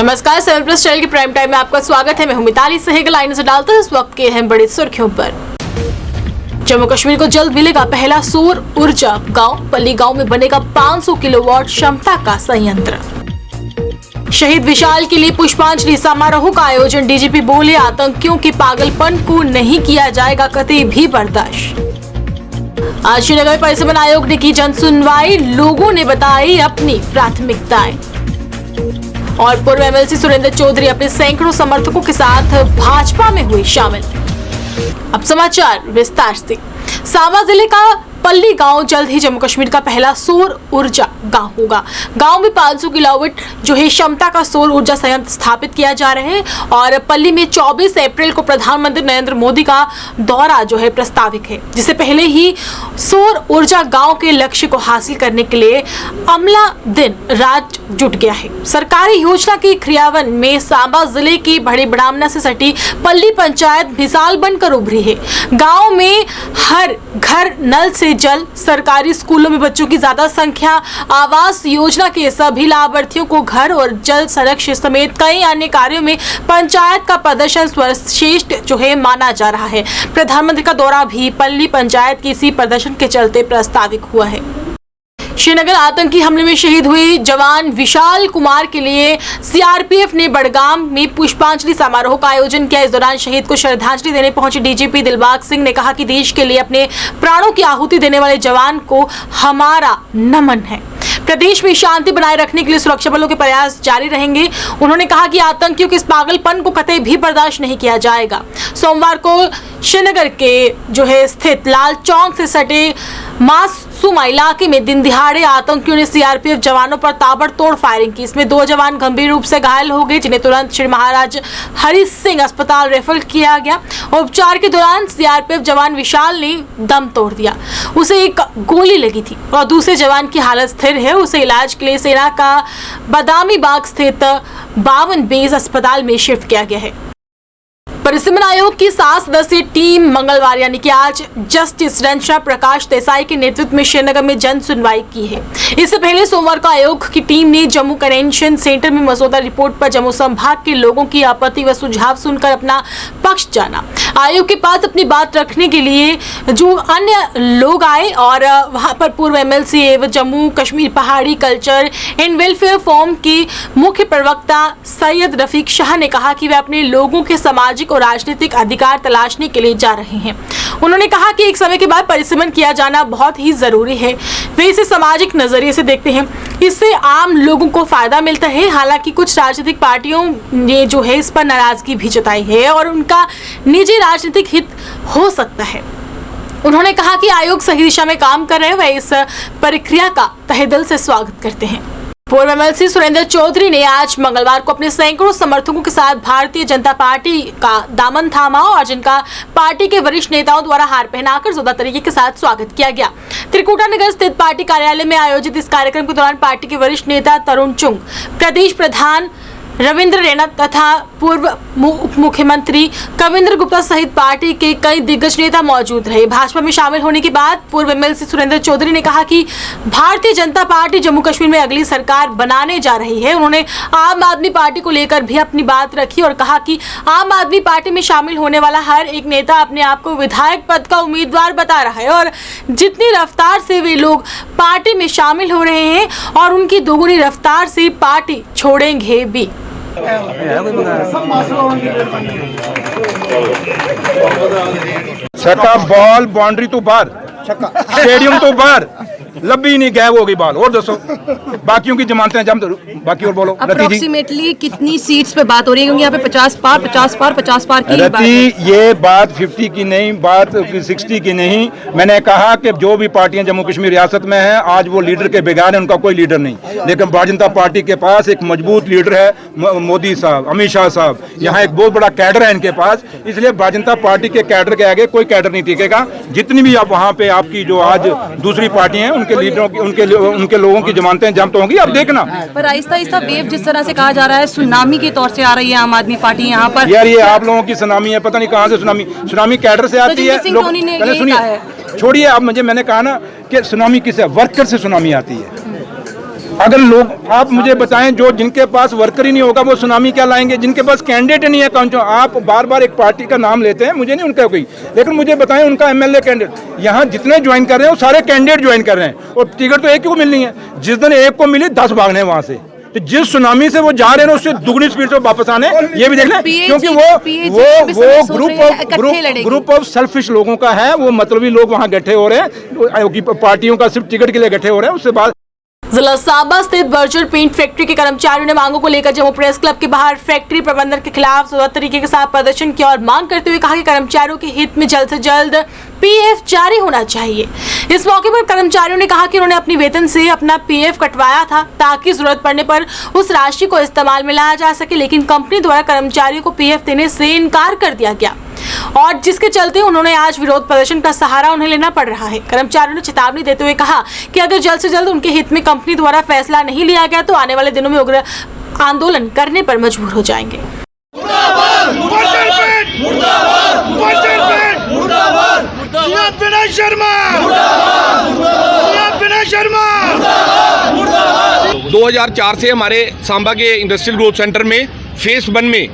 नमस्कार, 7 plus channel की prime time में आपका स्वागत है। मैं हूं मिताली सहगल। लाइन से डालते हैं इस वक्त के अहम बड़ी सुर्खियों पर। जम्मू कश्मीर को जल्द मिलेगा पहला सौर ऊर्जा गांव। पल्ली गांव में बनेगा 500 किलोवाट क्षमता का संयंत्र। शहीद विशाल के लिए पुष्पांजलि समारोह का आयोजन। डीजीपी बोले, आतंकियों के पागलपन को नहीं किया जाएगा कतई भी बर्दाश्त। आज श्रीनगर परिसमन आयोग ने की जन सुनवाई। लोगों ने बताई अपनी प्राथमिकताएं। और पूर्व एमएलसी सुरेंद्र चौधरी अपने सैकड़ों समर्थकों के साथ भाजपा में हुए शामिल। अब समाचार विस्तार से। सांबा जिले का पल्ली गांव जल्द ही जम्मू कश्मीर का पहला सौर ऊर्जा गांव होगा। गांव में 500 किलोवाट जो है क्षमता का सौर ऊर्जा संयंत्र स्थापित किया जा रहा है और पल्ली में 24 अप्रैल को प्रधानमंत्री नरेंद्र मोदी का दौरा जो है प्रस्तावित है, जिससे पहले ही सौर ऊर्जा गांव के लक्ष्य को हासिल करने के लिए अमला दिन रात जुट गया है। सरकारी योजना के क्रियान्वयन में सांबा जिले की बड़ी ब्राह्मणा से सटी पल्ली पंचायत मिसाल बनकर उभरी है। गाँव में हर घर नल से जल, सरकारी स्कूलों में बच्चों की ज्यादा संख्या, आवास योजना के सभी लाभार्थियों को घर और जल, सड़क समेत कई अन्य कार्यों में पंचायत का प्रदर्शन सर्वश्रेष्ठ जो है माना जा रहा है। प्रधानमंत्री का दौरा भी पल्ली पंचायत की इसी प्रदर्शन के चलते प्रस्तावित हुआ है। श्रीनगर आतंकी हमले में शहीद हुए जवान विशाल कुमार के लिए सीआरपीएफ ने बड़गाम में पुष्पांजलि समारोह का आयोजन किया। इस दौरान शहीद को श्रद्धांजलि देने पहुंचे डीजीपी दिलबाग सिंह ने कहा कि देश के लिए अपने प्राणों की आहुति देने वाले जवान को हमारा नमन है। प्रदेश में शांति बनाए रखने के लिए सुरक्षा बलों के प्रयास जारी रहेंगे। उन्होंने कहा कि आतंकियों के इस पागलपन को कतई भी बर्दाश्त नहीं किया जाएगा। सोमवार को श्रीनगर के जो है स्थित लाल चौक से सटे मासूमा इलाके में दिन दिहाड़े आतंकियों ने सीआरपीएफ जवानों पर ताबड़तोड़ फायरिंग की। इसमें 2 जवान गंभीर रूप से घायल हो गए, जिन्हें तुरंत श्री महाराज हरि सिंह अस्पताल रेफर किया गया। उपचार के दौरान सीआरपीएफ जवान विशाल ने दम तोड़ दिया। उसे एक गोली लगी थी और दूसरे जवान की हालत स्थिर है। उसे इलाज के लिए सेना का बादामी बाग स्थित 52 बेस अस्पताल में शिफ्ट किया गया है। परिसमन आयोग की 7 सदस्यीय टीम मंगलवार यानी कि आज जस्टिस रंजना प्रकाश देसाई के नेतृत्व में श्रीनगर में जन सुनवाई की है। इससे पहले सोमवार को आयोग की टीम ने जम्मू कन्वेंशन सेंटर में मसौदा रिपोर्ट पर जम्मू संभाग के लोगों की आपत्ति व सुझाव सुनकर अपना पक्ष जाना। आयोग के पास अपनी बात रखने के लिए जो अन्य लोग आए और वहां पर पूर्व एमएलसी एवं जम्मू कश्मीर पहाड़ी कल्चर एंड वेलफेयर फोरम के मुख्य प्रवक्ता सैयद रफीक शाह ने कहा कि वे अपने लोगों के सामाजिक और राजनीतिक अधिकार तलाशने के लिए जा रहे हैं। उन्होंने कहा कि एक समय के बाद परिसमन किया जाना बहुत ही जरूरी है। वे इसे सामाजिक नजरिए से देखते हैं, इससे आम लोगों को फायदा मिलता है। हालांकि कुछ राजनीतिक पार्टियों ने जो है इस पर नाराजगी भी जताई है और उनका निजी राजनीतिक हित हो सकता है। उन्होंने कहा कि आयोग सही दिशा में काम कर रहे हैं, वे इस प्रक्रिया का तहे दिल से स्वागत करते हैं। पूर्व एमएलसी सुरेंद्र चौधरी ने आज मंगलवार को अपने सैकड़ों समर्थकों के साथ भारतीय जनता पार्टी का दामन थामा और जिनका पार्टी के वरिष्ठ नेताओं द्वारा हार पहनाकर जोरदार तरीके के साथ स्वागत किया गया। त्रिकुटा नगर स्थित पार्टी कार्यालय में आयोजित इस कार्यक्रम के दौरान पार्टी के वरिष्ठ नेता तरुण चुंग, प्रदेश प्रधान रविंद्र रैना तथा पूर्व उप मुख्यमंत्री कविंद्र गुप्ता सहित पार्टी के कई दिग्गज नेता मौजूद रहे। भाजपा में शामिल होने के बाद पूर्व एमएलसी सुरेंद्र चौधरी ने कहा कि भारतीय जनता पार्टी जम्मू कश्मीर में अगली सरकार बनाने जा रही है। उन्होंने आम आदमी पार्टी को लेकर भी अपनी बात रखी और कहा कि आम आदमी पार्टी में शामिल होने वाला हर एक नेता अपने आप को विधायक पद का उम्मीदवार बता रहा है और जितनी रफ्तार से वे लोग पार्टी में शामिल हो रहे हैं और उनकी दोगुनी रफ्तार से पार्टी छोड़ेंगे भी। छक्का बॉल बाउंड्री तो बाहर, स्टेडियम तो बाहर, लंबी नहीं गैप हो गई बॉल। और दसो बाकियों की जमानतें जम, बाकी और बोलो। अप्रोक्सीमेटली कितनी सीट्स पे बात हो रही है, क्योंकि यहाँ पे 50 पार की रति ये बात 50 की नहीं, बात 60 की नहीं। मैंने कहा कि जो भी पार्टियां जम्मू कश्मीर रियासत में हैं आज वो लीडर के बगैर है, उनका कोई लीडर नहीं। लेकिन भारतीय जनता पार्टी के पास एक मजबूत लीडर है, मोदी साहब, अमित शाह साहब। यहाँ एक बहुत बड़ा कैडर है इनके पास, इसलिए भारतीय जनता पार्टी के कैडर के आगे कोई कैडर नहीं टिकेगा। जितनी भी आप वहाँ पे आपकी जो आज दूसरी पार्टियां हैं उनके लीडरों की उनके लोगों की जमानतें जब्त होंगी। अब देखना, पर आहिस्ता आहिस्ता वेव जिस तरह से कहा जा रहा है सुनामी के तौर से आ रही है आम आदमी पार्टी यहाँ पर। यार ये आप लोगों की सुनामी है, पता नहीं कहाँ से सुनामी कैडर से आती है। पहले सुनिए, छोड़िए आप। मैंने कहा ना कि सुनामी किससे, वर्कर से सुनामी आती है। अगर लोग आप मुझे बताएं, जो जिनके पास वर्कर ही नहीं होगा वो सुनामी क्या लाएंगे, जिनके पास कैंडिडेट नहीं है कौन। जो आप बार बार एक पार्टी का नाम लेते हैं, मुझे नहीं उनका कोई, लेकिन मुझे बताएं उनका एमएलए कैंडिडेट यहाँ जितने ज्वाइन कर रहे हैं वो सारे कैंडिडेट ज्वाइन कर रहे हैं, और टिकट तो एक को मिलनी है। जिस दिन एक को मिली 10 भागने हैं वहां से। तो जिस सुनामी से वो जा रहे हैं उससे दुगनी स्पीड से वापस आने, ये भी देखना, क्योंकि वो ग्रुप ऑफ सेल्फिश लोगों का है। वो मतलबी लोग वहां इकट्ठे हो रहे हैं, पार्टियों का सिर्फ टिकट के लिए इकट्ठे हो रहे हैं। उससे बाद जिला सांबा स्थित बर्जर पेंट फैक्ट्री के कर्मचारियों ने मांगों को लेकर जम्मू प्रेस क्लब के बाहर फैक्ट्री प्रबंधन के खिलाफ सुधर तरीके के साथ प्रदर्शन किया और मांग करते हुए कहा कि कर्मचारियों के हित में जल्द से जल्द पीएफ जारी होना चाहिए। इस मौके पर कर्मचारियों ने कहा कि उन्होंने अपनी वेतन से अपना पीएफ कटवाया था ताकि जरूरत पड़ने पर उस राशि को इस्तेमाल में लाया जा सके, लेकिन कंपनी द्वारा कर्मचारियों को पीएफ देने से इनकार कर दिया गया और जिसके चलते उन्होंने आज विरोध प्रदर्शन का सहारा उन्हें लेना पड़ रहा है। कर्मचारियों ने चेतावनी देते हुए कहा कि अगर जल्द से जल्द उनके हित में कंपनी द्वारा फैसला नहीं लिया गया तो आने वाले दिनों में उग्र आंदोलन करने पर मजबूर हो जाएंगे। शर्मा 2004 से हमारे सांबा के इंडस्ट्रियल ग्रोथ सेंटर में फेस 1 में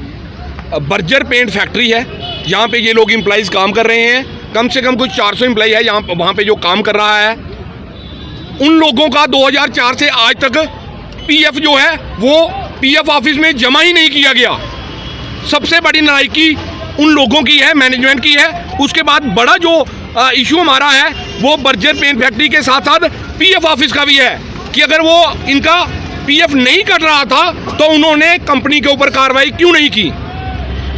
बर्जर पेंट फैक्ट्री है। यहाँ पे ये लोग एम्प्लॉइज़ काम कर रहे हैं। कम से कम कुछ 400 एम्प्लॉई है यहाँ वहाँ पे जो काम कर रहा है। उन लोगों का 2004 से आज तक पीएफ जो है वो पीएफ ऑफिस में जमा ही नहीं किया गया। सबसे बड़ी नालायकी उन लोगों की है, मैनेजमेंट की है। उसके बाद बड़ा जो इशू हमारा है वो बर्जर पेंट फैक्ट्री के साथ साथ पीएफ ऑफिस का भी है कि अगर वो इनका पीएफ नहीं कट रहा था तो उन्होंने कंपनी के ऊपर कार्रवाई क्यों नहीं की।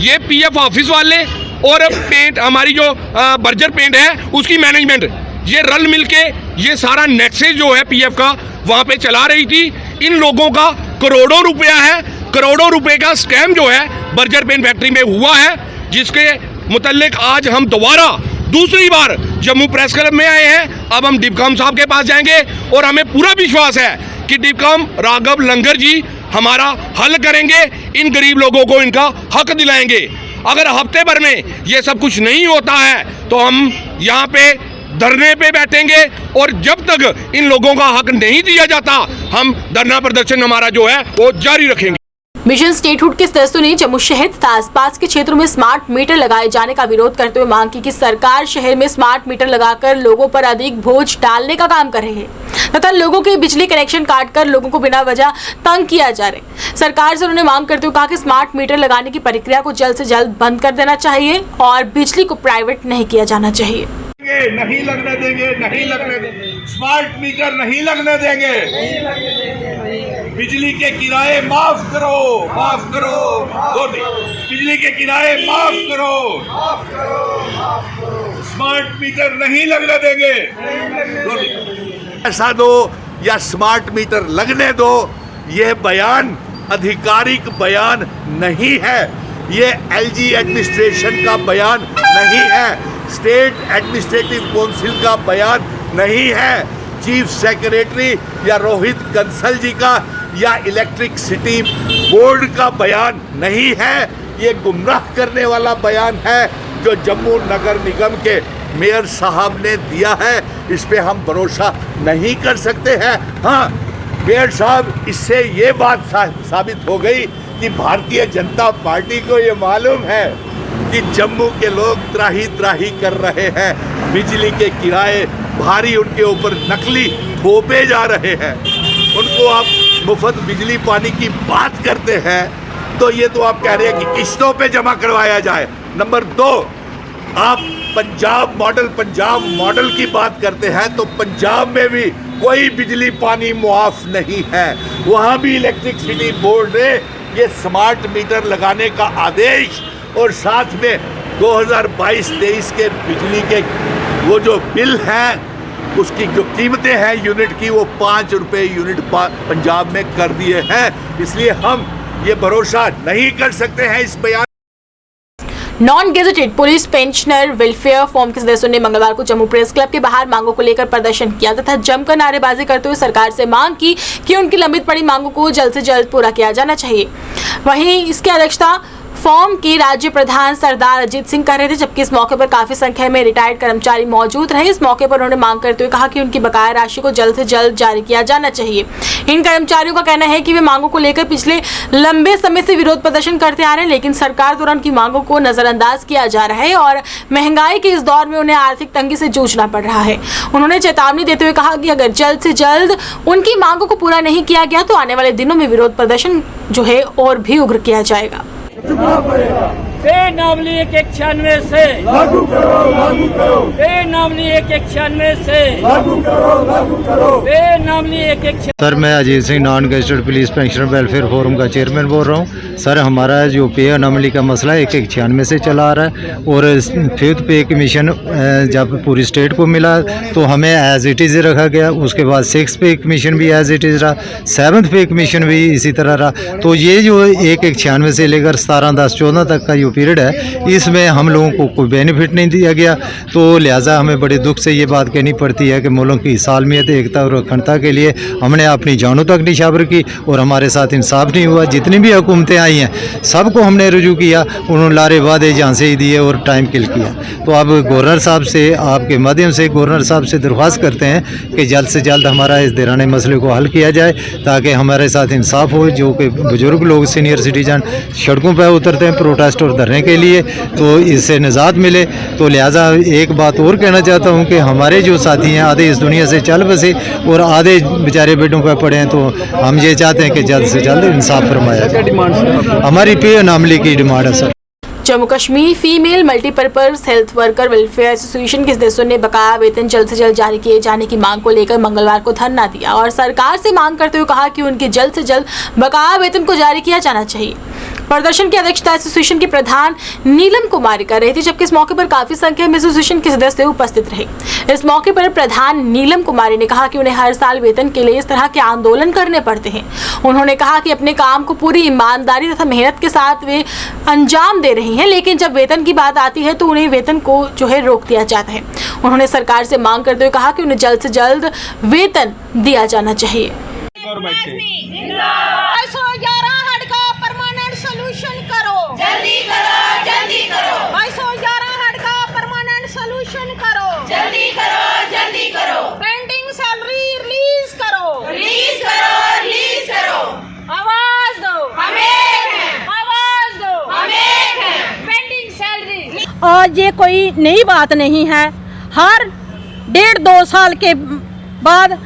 ये पीएफ ऑफिस वाले और पेंट हमारी जो बर्जर पेंट है उसकी मैनेजमेंट ये रल मिलके ये सारा नेक्सेस जो है पीएफ का वहाँ पे चला रही थी। इन लोगों का करोड़ों रुपया है, करोड़ों रुपए का स्कैम जो है बर्जर पेंट फैक्ट्री में हुआ है, जिसके मुतल्लिक आज हम दोबारा दूसरी बार जम्मू प्रेस क्लब में आए हैं। अब हम डिपकॉम साहब के पास जाएंगे और हमें पूरा विश्वास है कि डिपकॉम राघव लंगर जी हमारा हल करेंगे, इन गरीब लोगों को इनका हक दिलाएंगे। अगर हफ्ते भर में ये सब कुछ नहीं होता है तो हम यहाँ पे धरने पे बैठेंगे और जब तक इन लोगों का हक नहीं दिया जाता हम धरना प्रदर्शन हमारा जो है वो जारी रखेंगे। मिशन स्टेटहुड के सदस्यों ने जम्मू शहर तथा आसपास के क्षेत्रों में स्मार्ट मीटर लगाए जाने का विरोध करते हुए मांग की कि सरकार शहर में स्मार्ट मीटर लगाकर लोगों पर अधिक बोझ डालने का काम कर रही है तथा लोगों के बिजली कनेक्शन काटकर लोगों को बिना वजह तंग किया जा रहा है। सरकार से उन्होंने मांग करते हुए कहा कि स्मार्ट मीटर लगाने की प्रक्रिया को जल्द से जल्द बंद कर देना चाहिए और बिजली को प्राइवेट नहीं किया जाना चाहिए। नहीं लगने देंगे, नहीं लगने देंगे, स्मार्ट मीटर नहीं लगने देंगे। बिजली के किराए माफ करो, माफ करो, बिजली के किराए माफ करो, स्मार्ट मीटर नहीं लगने देंगे। ऐसा दो या स्मार्ट मीटर लगने दो, यह बयान आधिकारिक बयान नहीं है, ये एलजी एडमिनिस्ट्रेशन का बयान नहीं है, स्टेट एडमिनिस्ट्रेटिव काउंसिल का बयान नहीं है, चीफ सेक्रेटरी या रोहित कंसल जी का या इलेक्ट्रिक सिटी बोर्ड का बयान नहीं है। ये गुमराह करने वाला बयान है जो जम्मू नगर निगम के मेयर साहब ने दिया है। इस पे हम भरोसा नहीं कर सकते हैं। हाँ, मेयर साहब, इससे ये बात साबित हो गई कि भारतीय जनता पार्टी को ये मालूम है कि जम्मू के लोग त्राही त्राही कर रहे हैं, बिजली के किराए भारी उनके ऊपर नकली थोपे जा रहे हैं। उनको आप मुफ्त बिजली पानी की बात करते हैं तो ये तो आप कह रहे हैं कि किस्तों पे जमा करवाया जाए। नंबर 2, आप पंजाब मॉडल की बात करते हैं तो पंजाब में भी कोई बिजली पानी मुआफ नहीं है। वहाँ भी इलेक्ट्रिसिटी बोर्ड ने ये स्मार्ट मीटर लगाने का आदेश और साथ में 2022-23 के बिजली के वो जो बिल हैं उसकी जो कीमतें हैं यूनिट की वो 5 रुपये यूनिट पंजाब में कर दिए हैं। इसलिए हम ये भरोसा नहीं कर सकते हैं इस बयान। Non gazetted police pensioner welfare form के सदस्यों ने मंगलवार को जम्मू प्रेस क्लब के बाहर मांगों को लेकर प्रदर्शन किया तथा जमकर नारेबाजी करते हुए सरकार से मांग की कि उनकी लंबित पड़ी मांगों को जल्द से जल्द पूरा किया जाना चाहिए। वहीं इसकी अध्यक्षता फॉर्म के राज्य प्रधान सरदार अजीत सिंह कर रहे थे, जबकि इस मौके पर काफी संख्या में रिटायर्ड कर्मचारी मौजूद रहे। इस मौके पर उन्होंने मांग करते हुए कहा कि उनकी बकाया राशि को जल्द से जल्द जारी किया जाना चाहिए। इन कर्मचारियों का कहना है कि वे मांगों को लेकर पिछले लंबे समय से विरोध प्रदर्शन करते आ रहे हैं, लेकिन सरकार द्वारा उनकी मांगों को नजरअंदाज किया जा रहा है और महंगाई के इस दौर में उन्हें आर्थिक तंगी से जूझना पड़ रहा है। उन्होंने चेतावनी देते हुए कहा कि अगर जल्द से जल्द उनकी मांगों को पूरा नहीं किया गया तो आने वाले दिनों में विरोध प्रदर्शन जो है और भी उग्र किया जाएगा। बेनामली 196 से लागू करो बेनामली 196 से लागू करो बेनामली 196। सर, मैं Ajit Singh non gazetted police pensioner welfare forum का चेयरमैन बोल रहा हूँ। सर, हमारा जो पे अनामली का मसला 196 से चला आ रहा है और 5th पे कमीशन जब पूरी स्टेट को मिला तो हमें एज इट इज़ रखा गया। उसके बाद 6th पे कमीशन भी एज इट इज़ रहा, 7th पे कमीशन भी इसी तरह रहा। तो ये जो 196 से लेकर 17/10/14 तक का पीरियड है, इसमें हम लोगों को कोई बेनिफिट नहीं दिया गया। तो लिहाजा हमें बड़े दुख से ये बात कहनी पड़ती है कि मुल्क की सालमियत, एकता और अखंडता के लिए हमने अपनी जानों तक निशावर की और हमारे साथ इंसाफ नहीं हुआ। जितनी भी हुकूमतें आई हैं सबको हमने रुजू किया, उन्होंने लारे वादे झांसे ही दिए और टाइम किल किया। तो अब गवर्नर साहब से, आपके माध्यम से गवर्नर साहब से दरख्वास्त करते हैं कि जल्द से जल्द हमारा इस दराने मसले को हल किया जाए ताकि हमारे साथ इंसाफ हो। जो कि बुजुर्ग लोग, सीनियर सिटीजन सड़कों पर उतरते हैं प्रोटेस्ट और धरने के लिए, तो इससे निजात मिले। तो लिहाजा एक बात और कहना चाहता हूँ कि हमारे जो साथी हैं आधे इस दुनिया से चल बसे और आधे बेचारे बेडों पर पड़े हैं, तो हम ये चाहते हैं कि जल्द से जल्द इंसाफ फरमाया जाए। हमारी पे अनामली की डिमांड है sir. Jammu Kashmir female multipurpose health worker welfare association के सदस्यों ने बकाया वेतन जल्द से जल्द जारी किए जाने की मांग को लेकर मंगलवार को धरना दिया और सरकार से मांग करते हुए कहा कि उनके जल्द से जल्द बकाया वेतन को जारी किया जाना चाहिए। प्रदर्शन की अध्यक्षता एसोसिएशन के प्रधान नीलम कुमारी कर रही थी, जबकि इस मौके पर काफी संख्या में एसोसिएशन के सदस्य उपस्थित रहे। इस मौके पर प्रधान नीलम कुमारी ने कहा कि उन्हें हर साल वेतन के लिए इस तरह के आंदोलन करने पड़ते हैं। उन्होंने कहा कि अपने काम को पूरी ईमानदारी तथा मेहनत के साथ वे अंजाम दे रही हैं, लेकिन जब वेतन की बात आती है तो उन्हें वेतन को जो है रोक दिया जाता है। उन्होंने सरकार से मांग करते हुए कहा कि उन्हें जल्द से जल्द वेतन दिया जाना चाहिए। और ये कोई नई बात नहीं है। हर 1.5-2 साल के बाद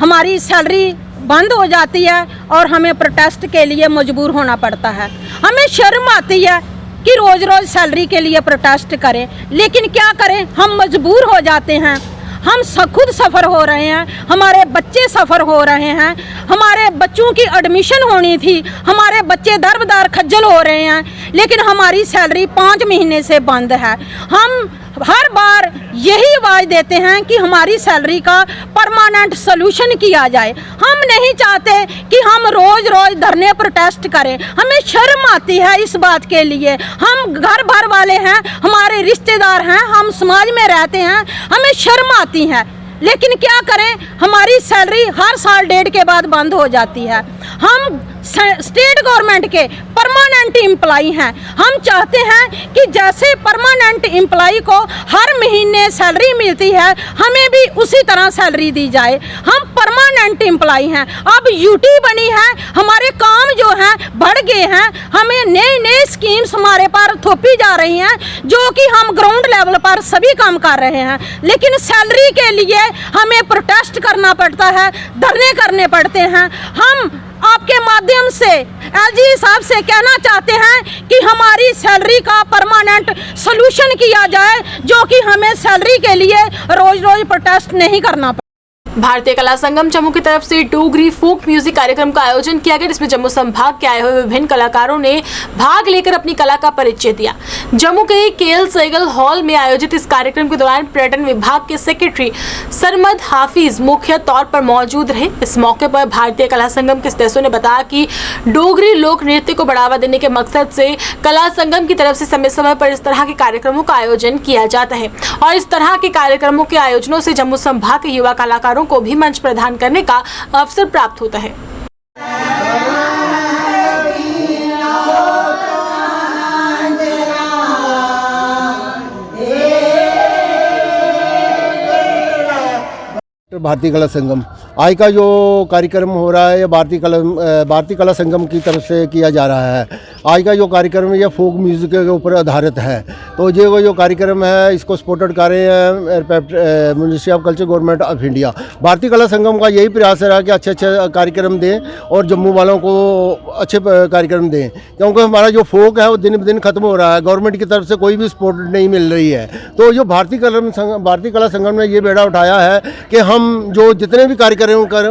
हमारी सैलरी बंद हो जाती है और हमें प्रोटेस्ट के लिए मजबूर होना पड़ता है। हमें शर्म आती है कि रोज़ रोज़ सैलरी के लिए प्रोटेस्ट करें, लेकिन क्या करें, हम मजबूर हो जाते हैं। हम खुद सफ़र हो रहे हैं, हमारे बच्चे सफ़र हो रहे हैं, हमारे बच्चों की एडमिशन होनी थी, हमारे बच्चे दरबदार खज्जल हो रहे हैं, लेकिन हमारी सैलरी 5 महीने से बंद है। हम हर बार यही आवाज़ देते हैं कि हमारी सैलरी का परमानेंट सलूशन किया जाए। हम नहीं चाहते कि हम रोज़ रोज़ धरने प्रोटेस्ट करें, हमें शर्म आती है इस बात के लिए। हम घर भर वाले हैं, हमारे रिश्तेदार हैं, हम समाज में रहते हैं, हमें शर्म आती है, लेकिन क्या करें, हमारी सैलरी हर साल 1.5 के बाद बंद हो जाती है। हम स्टेट गवर्नमेंट के परमानेंट एम्प्लॉई हैं। हम चाहते हैं कि जैसे परमानेंट एम्प्लॉई को हर महीने सैलरी मिलती है, हमें भी उसी तरह सैलरी दी जाए। हम परमानेंट एम्प्लॉई हैं, अब यूटी बनी है, हमारे काम जो हैं बढ़ गए हैं, हमें नए नए स्कीम्स हमारे पर थोपी जा रही हैं, जो कि हम ग्राउंड लेवल पर सभी काम कर रहे हैं, लेकिन सैलरी के लिए हमें प्रोटेस्ट करना पड़ता है, धरने करने पड़ते हैं। हम आपके माध्यम से एलजी साहब से कहना चाहते हैं कि हमारी सैलरी का परमानेंट सलूशन किया जाए, जो कि हमें सैलरी के लिए रोज रोज प्रोटेस्ट नहीं करना पड़े। भारतीय कला संगम जम्मू की तरफ से डोगरी फोक म्यूजिक कार्यक्रम का आयोजन किया गया, जिसमें जम्मू संभाग के आए हुए विभिन्न कलाकारों ने भाग लेकर अपनी कला का परिचय दिया। जम्मू के केएल सहगल हॉल में आयोजित इस कार्यक्रम के दौरान पर्यटन विभाग के सेक्रेटरी सरमद हाफिज मुख्य तौर पर मौजूद रहे। इस मौके पर भारतीय कला संगम के सदस्यों ने बताया कि डोगरी लोक नृत्य को बढ़ावा देने के मकसद से कला संगम की तरफ से समय समय पर इस तरह के कार्यक्रमों का आयोजन किया जाता है और इस तरह के कार्यक्रमों के आयोजनों से जम्मू संभाग के युवा कलाकारों को भी मंच प्रदान करने का अवसर प्राप्त होता है। भारतीय कला संगम आज का जो कार्यक्रम हो रहा है ये भारतीय कला संगम की तरफ से किया जा रहा है। आज का जो कार्यक्रम है ये फोक म्यूज़िक के ऊपर आधारित है। तो ये वो जो कार्यक्रम है इसको सपोर्टेड कर रहे हैं ministry of culture, government of India. भारतीय कला संगम का यही प्रयास रहा कि अच्छे अच्छे कार्यक्रम दें और जम्मू वालों को अच्छे कार्यक्रम दें, क्योंकि हमारा जो फोक है वो दिन ब दिन ख़त्म हो रहा है। गवर्नमेंट की तरफ से कोई भी सपोर्ट नहीं मिल रही है। तो जो भारतीय कला संगम ने ये बेड़ा उठाया है कि हम जो जितने भी कार्यक्रम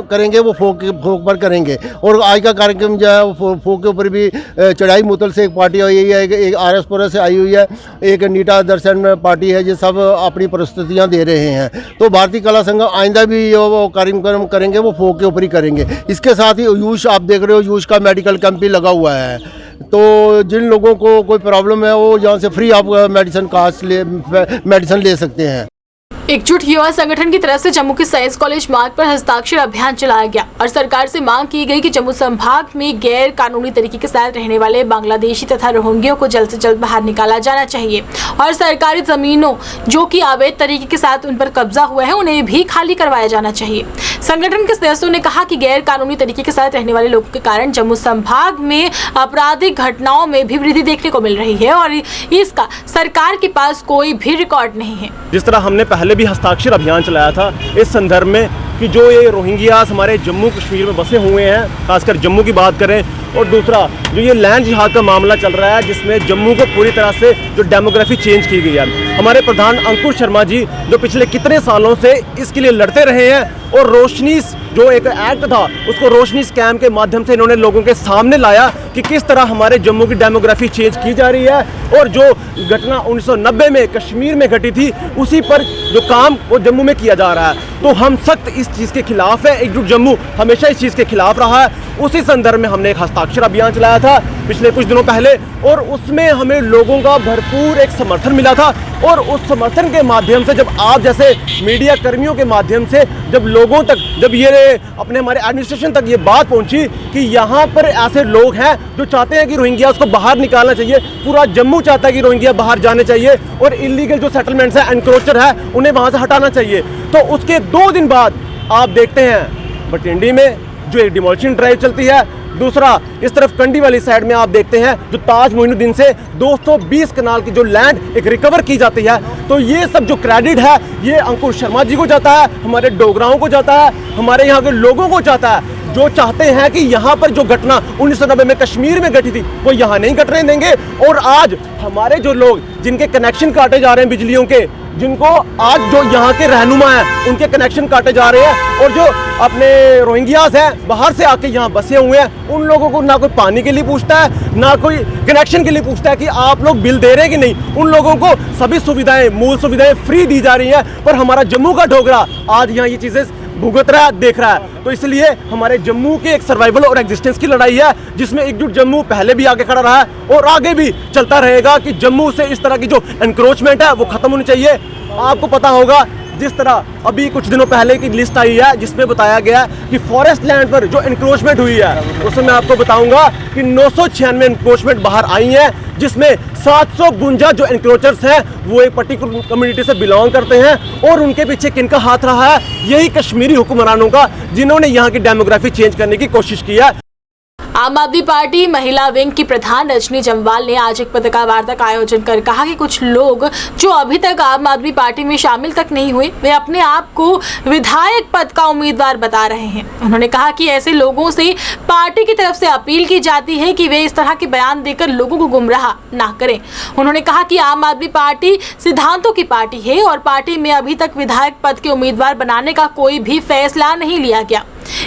करेंगे वो फोक पर करेंगे। और आज का कार्यक्रम जो है वो फोक के ऊपर भी चढ़ाई मुतल से एक पार्टी आई है, एक RS-पुरा से आई हुई है, एक नीटा दर्शन पार्टी है, ये सब अपनी प्रस्तुतियां दे रहे हैं। तो भारतीय कला संघ आइंदा भी वो कार्यक्रम करेंगे वो फोक के ऊपर ही करेंगे। इसके साथ ही यूश आप देख रहे हो, यूश का मेडिकल कैंप भी लगा हुआ है। तो जिन लोगों को कोई प्रॉब्लम है वो यहाँ से फ्री आप मेडिसिन ले सकते हैं। एकजुट युवा संगठन की तरफ से जम्मू के साइंस कॉलेज मार्ग पर हस्ताक्षर अभियान चलाया गया और सरकार से मांग की गई कि जम्मू संभाग में गैर कानूनी तरीके के साथ रहने वाले बांग्लादेशी तथा रोहिंग्यों को जल्द से जल्द बाहर निकाला जाना चाहिए और सरकारी जमीनों जो कि अवैध तरीके के साथ उन पर कब्जा हुआ है उन्हें भी खाली करवाया जाना चाहिए। संगठन के सदस्यों ने कहा कि गैर कानूनी तरीके के साथ रहने वाले लोगों के कारण जम्मू संभाग में आपराधिक घटनाओं में भी वृद्धि देखने को मिल रही है और इसका सरकार के पास कोई भी रिकॉर्ड नहीं है। जिस तरह हमने पहले भी हस्ताक्षर अभियान चलाया था इस संदर्भ में कि जो ये रोहिंग्यास हमारे जम्मू कश्मीर में बसे हुए हैं, खासकर जम्मू की बात करें, और दूसरा जो ये लैंड जिहाद का मामला चल रहा है जिसमें जम्मू को पूरी तरह से जो डेमोग्राफी चेंज की गई है। हमारे प्रधान अंकुर शर्मा जी जो पिछले कितने सालों से इसके लिए लड़ते रहे हैं और रोशनी जो एक एक्ट था उसको रोशनी स्कैम के माध्यम से इन्होंने लोगों के सामने लाया कि किस तरह हमारे जम्मू की डेमोग्राफी चेंज की जा रही है और जो घटना 1990 में कश्मीर में घटी थी उसी पर जो काम वो जम्मू में किया जा रहा है। तो हम सख्त इस चीज़ के खिलाफ है। एकजुट जम्मू हमेशा इस चीज़ के खिलाफ रहा है। उसी संदर्भ में हमने एक हस्ताक्षर अभियान चलाया था पिछले कुछ दिनों पहले और उसमें हमें लोगों का भरपूर एक समर्थन मिला था और उस समर्थन के माध्यम से जब आप जैसे मीडिया कर्मियों के माध्यम से जब लोगों तक जब ये अपने हमारे एडमिनिस्ट्रेशन तक ये बात पहुंची कि यहाँ पर ऐसे लोग हैं जो चाहते हैं कि रोहिंग्या को बाहर निकालना चाहिए, पूरा जम्मू चाहता है कि रोहिंग्या बाहर जाने चाहिए और इलीगल जो सेटलमेंट्स हैं, एनक्रोचर है, उन्हें वहाँ से हटाना चाहिए। तो उसके 2 दिन बाद आप देखते हैं बटिंडी में जो एक डिमोलिशन ड्राइव चलती है, दूसरा इस तरफ कंडी वाली साइड में आप देखते हैं जो ताज मोइनुद्दीन से 220 कनाल की जो लैंड एक रिकवर की जाती है। तो ये सब जो क्रेडिट है ये अंकुर शर्मा जी को जाता है, हमारे डोगराओं को जाता है, हमारे यहाँ के लोगों को जाता है जो चाहते हैं कि यहाँ पर जो घटना 1990 में कश्मीर में घटी थी वो यहाँ नहीं घटने देंगे। और आज हमारे जो लोग जिनके कनेक्शन काटे जा रहे हैं बिजलियों के, जिनको आज जो यहाँ के रहनुमा हैं उनके कनेक्शन काटे जा रहे हैं और जो अपने रोहिंग्यास हैं बाहर से आके यहाँ बसे हुए हैं, उन लोगों को ना कोई पानी के लिए पूछता है ना कोई कनेक्शन के लिए पूछता है कि आप लोग बिल दे रहे हैं कि नहीं। उन लोगों को सभी सुविधाएं, मूल सुविधाएं फ्री दी जा रही हैं, पर हमारा जम्मू का डोगरा आज यहाँ ये चीज़ें भुगत रहा है, देख रहा है। तो इसलिए हमारे जम्मू के एक सर्वाइवल और एग्जिस्टेंस की लड़ाई है जिसमें एकजुट जम्मू पहले भी आगे खड़ा रहा है और आगे भी चलता रहेगा कि जम्मू से इस तरह की जो एनक्रोचमेंट है वो खत्म होनी चाहिए। आपको पता होगा जिस तरह अभी कुछ दिनों पहले की लिस्ट आई है जिसमें बताया गया कि फॉरेस्ट लैंड पर जो एनक्रोचमेंट हुई है उसमें मैं आपको बताऊंगा कि 996 एनक्रोचमेंट बाहर आई हैं, जिसमें 752 जो एनक्रोचर्स हैं वो एक पर्टिकुलर कम्युनिटी से बिलोंग करते हैं और उनके पीछे किनका हाथ रहा है, यही कश्मीरी हुक्मरानों का, जिन्होंने यहाँ की डेमोग्राफी चेंज करने की कोशिश की है। आम आदमी पार्टी महिला विंग की प्रधान रजनी जम्वाल ने आज एक पत्रकार वार्ता का आयोजन कर कहा कि कुछ लोग जो अभी तक आम आदमी पार्टी में शामिल तक नहीं हुए वे अपने आप को विधायक पद का उम्मीदवार बता रहे हैं। उन्होंने कहा कि ऐसे लोगों से पार्टी की तरफ से अपील की जाती है कि वे इस तरह के बयान देकर लोगों को गुमराह ना करें। उन्होंने कहा कि आम आदमी पार्टी सिद्धांतों की पार्टी है और पार्टी में अभी तक विधायक पद के उम्मीदवार बनाने का कोई भी फैसला नहीं लिया गया।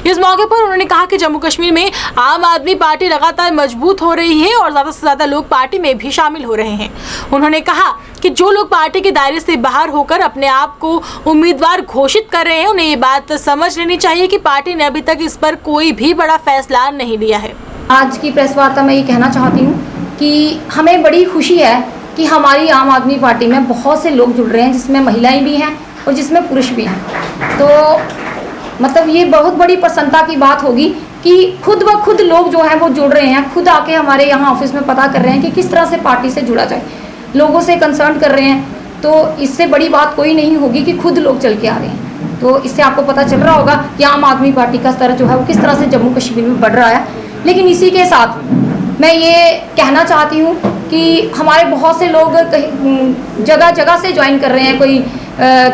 इस मौके पर उन्होंने कहा कि जम्मू कश्मीर में आम आदमी पार्टी लगातार मजबूत हो रही है और ज़्यादा से ज़्यादा लोग पार्टी में भी शामिल हो रहे हैं। उन्होंने कहा कि जो लोग पार्टी के दायरे से बाहर होकर अपने आप को उम्मीदवार घोषित कर रहे हैं उन्हें ये बात समझ लेनी चाहिए कि पार्टी ने अभी तक इस पर कोई भी बड़ा फैसला नहीं लिया है। आज की प्रेस वार्ता में ये कहना चाहती हूँ कि हमें बड़ी खुशी है कि हमारी आम आदमी पार्टी में बहुत से लोग जुड़ रहे हैं, जिसमें महिलाएं भी हैं और जिसमें पुरुष भी हैं। तो मतलब ये बहुत बड़ी प्रसन्नता की बात होगी कि खुद ब खुद लोग जो हैं वो जुड़ रहे हैं, खुद आके हमारे यहाँ ऑफिस में पता कर रहे हैं कि किस तरह से पार्टी से जुड़ा जाए, लोगों से कंसर्न कर रहे हैं। तो इससे बड़ी बात कोई नहीं होगी कि खुद लोग चल के आ रहे हैं। तो इससे आपको पता चल रहा होगा कि आम आदमी पार्टी का स्तर जो है वो किस तरह से जम्मू कश्मीर में बढ़ रहा है। लेकिन इसी के साथ मैं ये कहना चाहती हूँ कि हमारे बहुत से लोग जगह जगह से ज्वाइन कर रहे हैं, कोई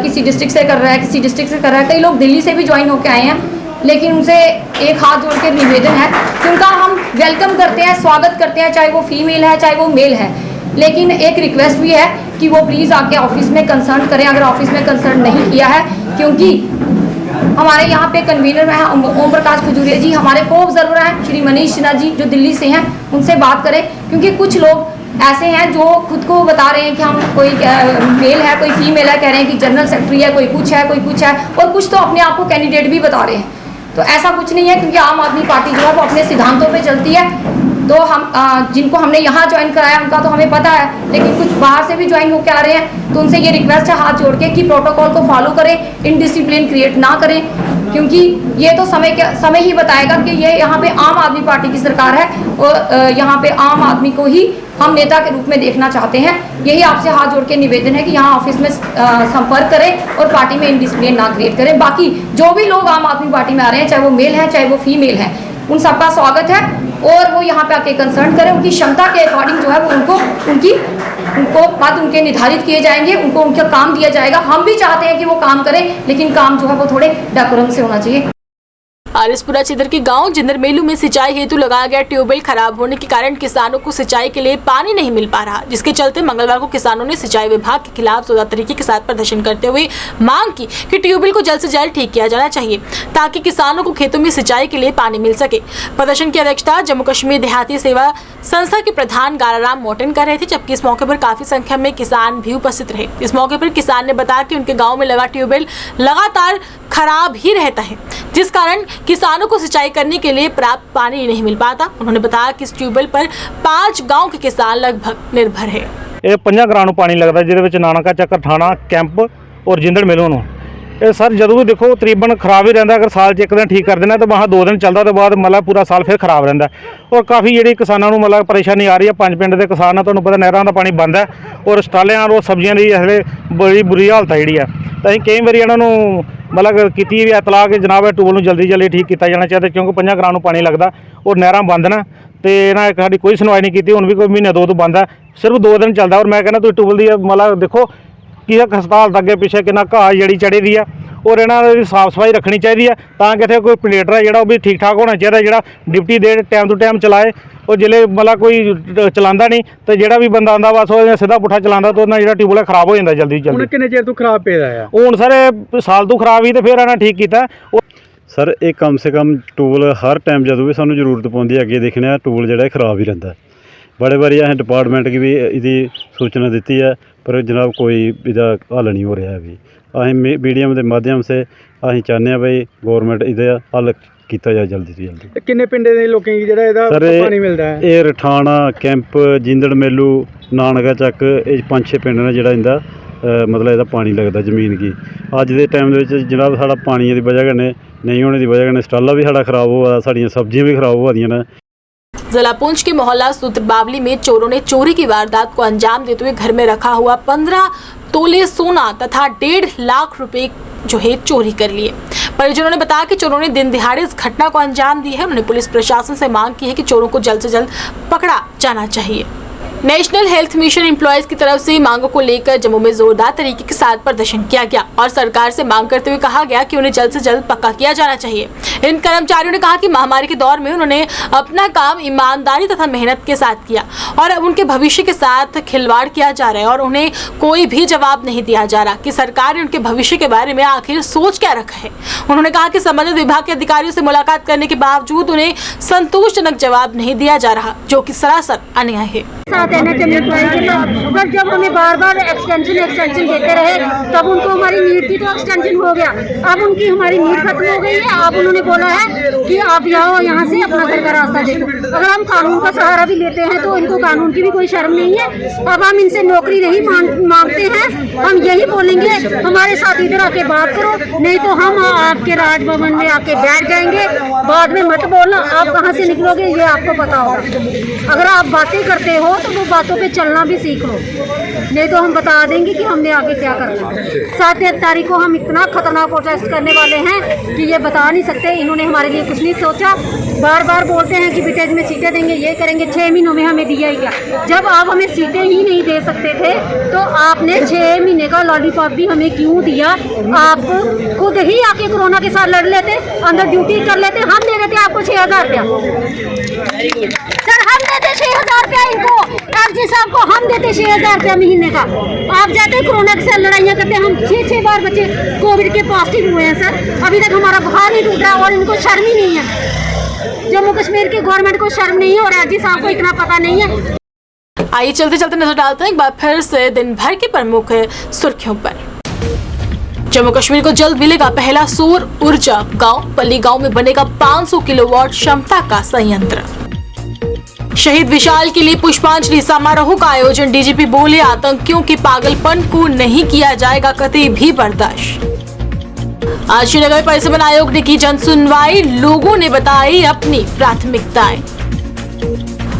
किसी डिस्ट्रिक्ट से कर रहा है, किसी डिस्ट्रिक्ट से कर रहा है, कई लोग दिल्ली से भी ज्वाइन होकर आए हैं। लेकिन उनसे एक हाथ जोड़ के निवेदन है कि उनका हम वेलकम करते हैं, स्वागत करते हैं, चाहे वो फीमेल है चाहे वो मेल है। लेकिन एक रिक्वेस्ट भी है कि वो प्लीज़ आके ऑफिस में कंसर्न करें, अगर ऑफिस में कंसर्न नहीं किया है, क्योंकि हमारे यहाँ पे कन्वीनर में है ओम प्रकाश खजूरिया जी, हमारे को ऑब्जर्वर हैं श्री मनीष सिन्हा जी जो दिल्ली से हैं, उनसे बात करें। क्योंकि कुछ लोग ऐसे हैं जो खुद को बता रहे हैं कि हम कोई मेल है, कोई फीमेल है, कह रहे हैं कि जनरल सेक्रेटरी है, कोई कुछ है, और कुछ तो अपने आप को कैंडिडेट भी बता रहे हैं। तो ऐसा कुछ नहीं है, क्योंकि आम आदमी पार्टी जो है वो अपने सिद्धांतों पे चलती है। तो हम जिनको हमने यहाँ ज्वाइन कराया उनका तो हमें पता है, लेकिन कुछ बाहर से भी ज्वाइन होकर आ रहे हैं, तो उनसे ये रिक्वेस्ट है हाथ जोड़ के कि प्रोटोकॉल को फॉलो करें, इनडिसिप्लिन क्रिएट ना करें, क्योंकि ये तो समय ही बताएगा कि ये यहाँ पे आम आदमी पार्टी की सरकार है और यहाँ पे आम आदमी को ही हम नेता के रूप में देखना चाहते हैं। यही आपसे हाथ जोड़ के निवेदन है कि यहाँ ऑफिस में संपर्क करें और पार्टी में इनडिसिप्लिन ना क्रिएट करें। बाकी जो भी लोग आम आदमी पार्टी में आ रहे हैं, चाहे वो मेल है चाहे वो फीमेल है, उन सबका स्वागत है और वो यहाँ पे आके कंसर्न करें। उनकी क्षमता के अकॉर्डिंग जो है वो उनको पद उनके निर्धारित किए जाएंगे, उनको उनका काम दिया जाएगा। हम भी चाहते हैं कि वो काम करें, लेकिन काम जो है वो थोड़े डेकोरम से होना चाहिए। आरएसपुरा क्षेत्र के गांव जिंदर मेलू में सिंचाई हेतु लगाया गया ट्यूबवेल खराब होने के कारण किसानों को सिंचाई के लिए पानी नहीं मिल पा रहा, जिसके चलते मंगलवार को किसानों ने सिंचाई विभाग के खिलाफ जोरदार तरीके के साथ प्रदर्शन करते हुए मांग की कि ट्यूबवेल को जल्द से जल्द ठीक किया जाना चाहिए ताकि किसानों को खेतों में सिंचाई के लिए पानी मिल सके। प्रदर्शन की अध्यक्षता जम्मू कश्मीर देहाती सेवा संस्था के प्रधान गाराराम मोटन कर रहे थे, जबकि इस मौके पर काफी संख्या में किसान भी उपस्थित रहे। इस मौके पर किसान ने बताया कि उनके गाँव में लगा ट्यूबवेल लगातार खराब ही रहता है, जिस कारण किसानों को सिंचाई करने के लिए प्राप्त पानी नहीं मिल पाता। उन्होंने बताया कि इस ट्यूबवेल पर 5 गांव के किसान लगभग निर्भर है। ये 5 घरां नूं पानी लगता जिहदे नानका चक्कर थाना कैंप और जिंदड़ मेलों नूं ये सर जदों भी देखो तकरीबन खराब ही रहता। अगर साल 'च एक दिन ठीक कर देना तो वहाँ 2 दिन चलता तो बाद मतलब पूरा साल फिर खराब रहता। और काफ़ी जी किसानों को मतलब परेशानी आ रही है। 5 पिंड के किसान है, तुहानूं पता नहरों का पानी बंद है और स्टालियां और सब्जियां की इसलिए बड़ी बुरी हालत है जी है। तो असीं कई बारी इन्हों मतलब की भी इतला कि जनाब ट्यूबवेल जल्दी ठीक किया जाना चाहिए, क्योंकि 5 घरां नूं पानी लगता और नहरां बंद ना। तो इन्हें साडी कोई सुनवाई नहीं की, हुण भी कोई महीने 2 तो बंद है, सिर्फ 2 दिन चलता। और मैं कहना तुसीं ट्यूबवेल की मतलब देखो कि हस्पताल अगे पिछे कितना घाह जड़ी चढ़ी दी है और इन्हों की साफ सफाई रखनी चाहिए तां कि इत्थे कोई प्लेटर है जो भी ठीक ठाक होना चाहिए, जो डिप्टी दे टाइम टू टाइम चलाए। और जिले मतलब कोई चलाता नहीं तो जोड़ा भी बंदा आता बस वो सीधा पुट्ठा चलाता तो जो ट्यूबवेल खराब हो जाता जल्दी जल्दी। किन्ने चेर तो खराब पे है हूँ सर साल तो खराब ही तो फिर इन्हें ठीक किया। सर ये कम से कम ट्यूबवेल हर टाइम जो भी सानू जरूरत पौंदी है अगे देखने ट्यूबवेल जो खराब ही रहता है। बड़े बारी असें डिपार्टमेंट की भी इसकी सूचना दी है पर जनाब कोई इसका हल नहीं हो रहा है। अभी असीं मीडियम के माध्यम से असीं चाहते हैं भाई गौरमेंट इसका हल किया जाए जल्दी से जल्दी। किन्ने पिंडे दे लोकें गी जेह्ड़ा पानी मिलता है? ये रठाना कैंप जिंदड़ मेलू नानका चक ये 5-6 पिंड ने जिहड़ा इंदा मतलब इसदा पानी लगता जमीन की। अज के टाइम जनाब साढ़ा पानी की वजह कन्नै नहीं होने की वजह कन्नै स्टाला भी साढ़ा खराब हुआ, साड़ियां सब्जियां भी खराब हुआ दियां ने। जिला पुंछ के मोहल्ला सूत्र बावली में चोरों ने चोरी की वारदात को अंजाम देते हुए घर में रखा हुआ 15 तोले सोना तथा 1.5 लाख रुपए जो है चोरी कर लिए। परिजनों ने बताया कि चोरों ने दिन दिहाड़े इस घटना को अंजाम दी है। उन्होंने पुलिस प्रशासन से मांग की है कि चोरों को जल्द से जल्द पकड़ा जाना चाहिए। नेशनल हेल्थ मिशन एम्प्लॉयज की तरफ से मांगों को लेकर जम्मू में जोरदार तरीके के साथ प्रदर्शन किया गया और सरकार से मांग करते हुए कहा गया कि उन्हें जल्द से जल्द पक्का किया जाना चाहिए। इन कर्मचारियों ने कहा कि महामारी के दौर में उन्होंने अपना काम ईमानदारी तथा मेहनत के साथ किया और अब उनके भविष्य के साथ खिलवाड़ किया जा रहा है और उन्हें कोई भी जवाब नहीं दिया जा रहा कि सरकार ने उनके भविष्य के बारे में आखिर सोच क्या रखा है। उन्होंने कहा कि संबंधित विभाग के अधिकारियों से मुलाकात करने के बावजूद उन्हें संतोषजनक जवाब नहीं दिया जा रहा, जो कि सरासर अन्याय है। पर जब हमें बार बार एक्सटेंशन देते रहे तब उनको हमारी नीड की तो एक्सटेंशन हो गया, अब उनकी हमारी नीड खत्म हो गई है। अब उन्होंने बोला है कि आप जाओ यहाँ से अपना घर का रास्ता देखो। अगर हम कानून का सहारा भी लेते हैं तो इनको कानून की भी कोई शर्म नहीं है। अब हम इनसे नौकरी नहीं मांगते हैं, हम यही बोलेंगे हमारे साथ इधर आके बात करो, नहीं तो हम आपके राजभवन में आके बैठ जाएंगे। बाद में मत बोलना आप कहाँ से निकलोगे ये आपको पता होगा। अगर आप बातें करते हो तो तो बातों पे चलना भी सीख लो, नहीं तो हम बता देंगे कि हमने आगे क्या करना है। 7 तारीख को हम इतना खतरनाक प्रोटेस्ट करने वाले हैं कि ये बता नहीं सकते। इन्होंने हमारे लिए कुछ नहीं सोचा, बार बार बोलते हैं कि विटेज में सीटें देंगे, ये करेंगे। 6 महीनों में हमें दिया ही क्या? जब आप हमें सीटें ही नहीं दे सकते थे तो आपने 6 महीने का लॉलीपॉप भी हमें क्यों दिया? आप खुद ही आके कोरोना के साथ लड़ लेते, अंदर ड्यूटी कर लेते। हम दे देते आपको 6,000 रुपया सर, हम देते 6,000 रुपया इनको, एसडी साहब को हम देते 6,000 रुपया महीने का। आप जाते कोरोना के साथ लड़ाइयाँ करते। हम 6 बार बच्चे कोविड के पॉजिटिव हुए हैं सर, अभी तक हमारा बुखार नहीं टूटा और इनको शर्म ही नहीं है। जम्मू कश्मीर की गवर्नमेंट को शर्म नहीं है और एसडी साहब को इतना पता नहीं है। आइए चलते चलते नजर डालते हैं एक बार फिर से दिन भर की प्रमुख सुर्खियों पर। जम्मू कश्मीर को जल्द मिलेगा पहला सौर ऊर्जा गांव। पल्ली गांव में बनेगा 500 किलोवाट क्षमता का संयंत्र। शहीद विशाल के लिए पुष्पांजलि समारोह का आयोजन। डीजीपी बोले, आतंकियों के पागलपन को नहीं किया जाएगा कतई भी बर्दाश्त। आज श्रीनगर परिसमन आयोग ने की जन सुनवाई, लोगों ने बताई अपनी प्राथमिकताएं।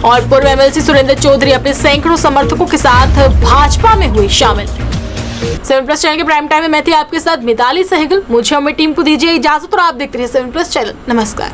और पूर्व एमएलसी सुरेंद्र चौधरी अपने सैकड़ों समर्थकों के साथ भाजपा में हुई शामिल। 7+ चैनल के प्राइम टाइम में मैं थी आपके साथ मिताली सहगल। मुझे और मेरी टीम को दीजिए इजाजत और आप देखते रहिए 7+ चैनल। नमस्कार।